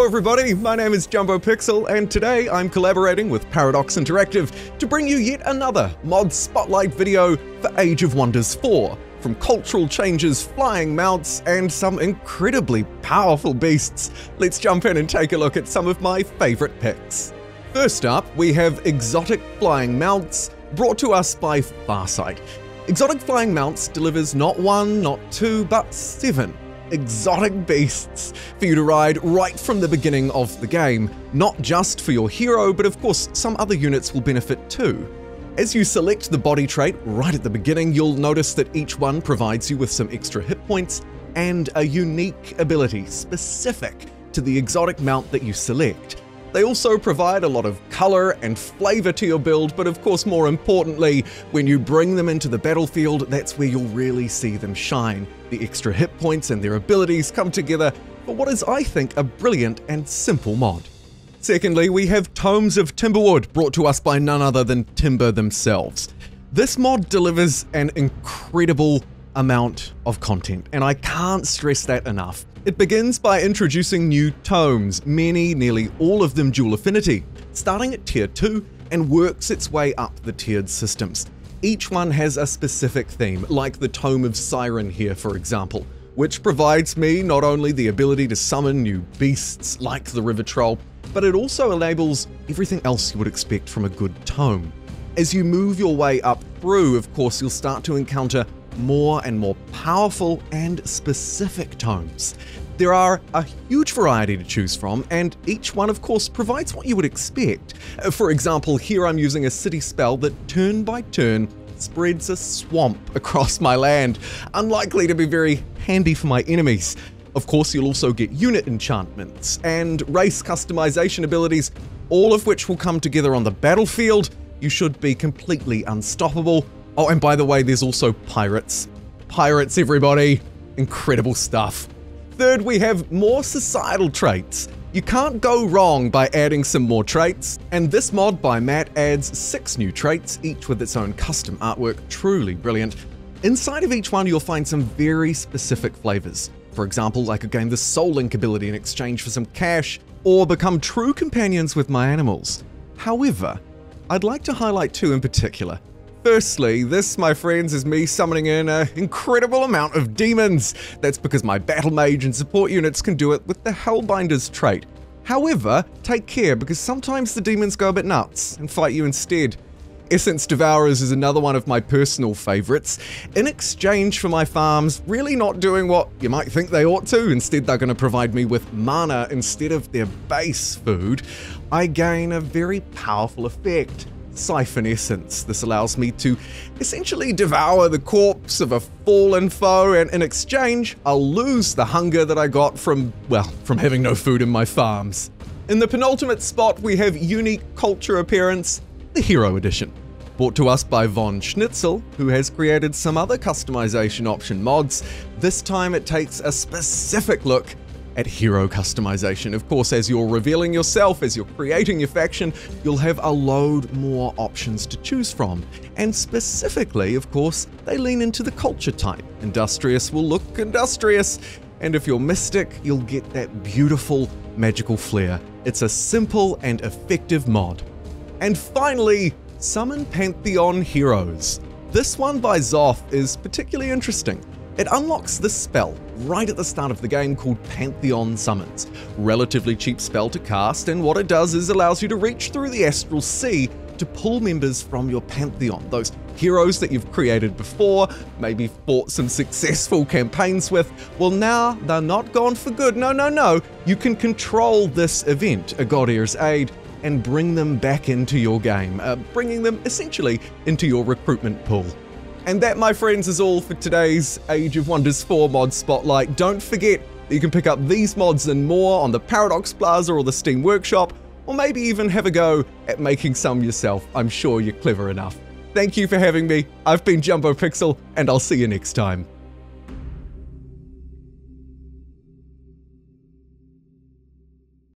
everybody, my name is Jumbo Pixel, and today I'm collaborating with Paradox Interactive to bring you yet another mod spotlight video for Age of Wonders 4. From cultural changes, flying mounts, and some incredibly powerful beasts, let's jump in and take a look at some of my favorite picks. First up, we have exotic flying mounts, brought to us by Farsight. Exotic flying mounts delivers not one, not two, but 7 exotic beasts for you to ride right from the beginning of the game, not just for your hero, but of course some other units will benefit too. As you select the body trait right at the beginning, you'll notice that each one provides you with some extra hit points and a unique ability specific to the exotic mount that you select. They also provide a lot of color and flavor to your build, but of course more importantly, when you bring them into the battlefield, that's where you'll really see them shine. The extra hit points and their abilities come together for what is, I think, a brilliant and simple mod. Secondly, we have Tomes of Timberwood, brought to us by none other than Timber themselves. This mod delivers an incredible amount of content, and I can't stress that enough. It begins by introducing new tomes, nearly all of them dual affinity, starting at tier 2 and works its way up the tiered systems. Each one has a specific theme, like the Tome of Siren here for example, which provides me not only the ability to summon new beasts like the River Troll, but it also enables everything else you would expect from a good tome. As you move your way up through, of course, you'll start to encounter more and more powerful and specific tomes. There are a huge variety to choose from, and each one of course provides what you would expect. For example, here I'm using a city spell that turn by turn spreads a swamp across my land, unlikely to be very handy for my enemies. Of course, you'll also get unit enchantments and race customization abilities, all of which will come together on the battlefield. You should be completely unstoppable. Oh, and by the way, there's also pirates. Pirates, everybody. Incredible stuff. Third, we have more societal traits. You can't go wrong by adding some more traits, and this mod by Matt adds 6 new traits, each with its own custom artwork, truly brilliant. Inside of each one, you'll find some very specific flavors. For example, I could gain the Soul Link ability in exchange for some cash, or become true companions with my animals. However, I'd like to highlight 2 in particular. Firstly, this, my friends, is me summoning in an incredible amount of demons. That's because my battle mage and support units can do it with the Hellbinder's trait. However, take care because sometimes the demons go a bit nuts and fight you instead. Essence Devourers is another one of my personal favorites. In exchange for my farms really not doing what you might think they ought to, instead they're going to provide me with mana instead of their base food, I gain a very powerful effect. Siphon Essence. This allows me to essentially devour the corpse of a fallen foe, and in exchange, I'll lose the hunger that I got from having no food in my farms. In the penultimate spot, we have unique culture appearance, the Hero Edition. Brought to us by Von Schnitzel, who has created some other customization option mods. This time it takes a specific look at hero customization. Of course, as you're revealing yourself, as you're creating your faction, you'll have a load more options to choose from. And specifically, of course, they lean into the culture type. Industrious will look industrious, and if you're mystic, you'll get that beautiful magical flair. It's a simple and effective mod. And finally, summon Pantheon heroes. This one by Zoth is particularly interesting. It unlocks this spell right at the start of the game called Pantheon Summons. Relatively cheap spell to cast, and what it does is allows you to reach through the astral sea to pull members from your Pantheon, those heroes that you've created before, maybe fought some successful campaigns with. Well, now they're not gone for good. No. You can control this event, A God Here's Aid, and bring them back into your game, bringing them essentially into your recruitment pool. And that, my friends, is all for today's Age of Wonders 4 mod spotlight. Don't forget that you can pick up these mods and more on the Paradox Plaza or the Steam Workshop, or maybe even have a go at making some yourself. I'm sure you're clever enough. Thank you for having me. I've been Jumbo Pixel, and I'll see you next time.